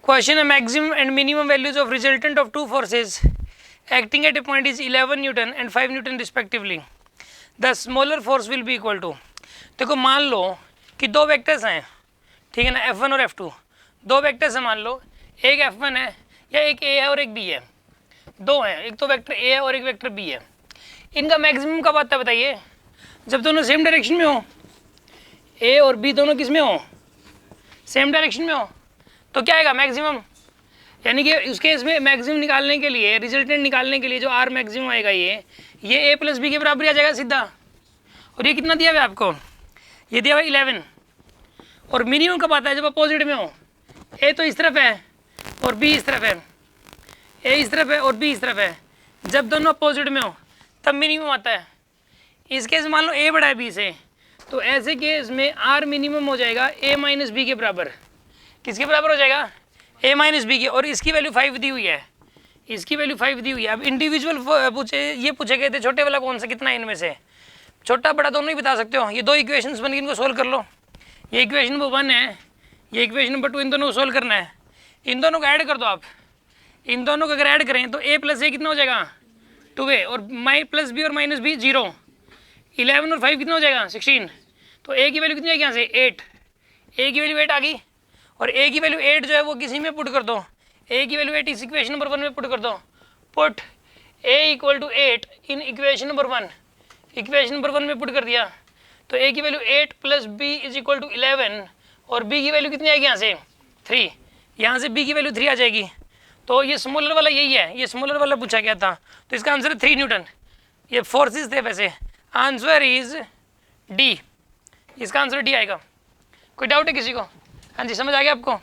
Question है maximum and minimum values of resultant of two forces acting at a point is 11 newton and 5 newton respectively. The smaller force will be equal to. देखो मान लो कि दो vectors हैं, ठीक है ना, F1 और F2। दो वेक्टर्स हैं, मान लो एक F1 है या एक A है और एक B है, दो हैं, एक तो वेक्टर A है और एक वेक्टर B है। इनका मैक्सिमम कब आता है बताइए? जब दोनों सेम डायरेक्शन में हो, A और B दोनों किस में हो? सेम डायरेक्शन में हो, तो क्या आएगा मैक्सिमम। यानी कि उस केस में मैक्सिमम निकालने के लिए, रिजल्टेंट निकालने के लिए जो R मैक्सिमम आएगा ये A प्लस B के बराबर आ जाएगा सीधा। और ये कितना दिया हुआ है आपको? ये दिया हुआ 11। और मिनिमम कब आता है? जब अपोजिट में हो, A तो इस तरफ है और B इस तरफ है, A इस तरफ है और B इस तरफ है। जब दोनों अपोजिट में हो तब मिनिमम आता है। इस केस मान लो A बड़ा है B से, तो ऐसे केस में R मिनिमम हो जाएगा A माइनस B के बराबर। किसके बराबर हो जाएगा? A माइनस B के। और इसकी वैल्यू 5 दी हुई है, इसकी वैल्यू 5 दी हुई है। अब इंडिविजुअल पूछे गए थे छोटे वाला कौन सा कितना है, इनमें से छोटा बड़ा दोनों ही बता सकते हो। ये दो इक्वेशंस बन गई, इनको सोल्व कर लो। ये इक्वेशन नंबर 1 है, ये इक्वेशन नंबर 2, इन दोनों को सोल्व करना है। इन दोनों को ऐड कर दो आप। इन दोनों को अगर ऐड करें तो A प्लस A कितना हो जाएगा? 2A, और माई प्लस B और माइनस B 0। 11 और 5 कितना हो जाएगा? 16। तो A की वैल्यू कितनी आएगी यहाँ से? 8। A की वैल्यू 8 आ गई। और A की वैल्यू 8 जो है वो किसी में पुट कर दो। A की वैल्यू 8 इस इक्वेशन नंबर 1 में पुट कर दो। Put A equal to 8 in equation number 1। Equation number 1 में पुट कर दिया तो A की value 8 plus B is equal to 11। और B की वैल्यू कितनी आएगी यहाँ से? 3। यहाँ से B की वैल्यू 3 आ जाएगी। तो ये स्मॉलर वाला यही है, ये स्मॉलर वाला पूछा गया था, तो इसका आंसर है 3 न्यूटन। ये फोर्सेस थे वैसे। आंसर इज डी, इसका आंसर डी आएगा। कोई डाउट है किसी को? हाँ जी, समझ आ गया आपको?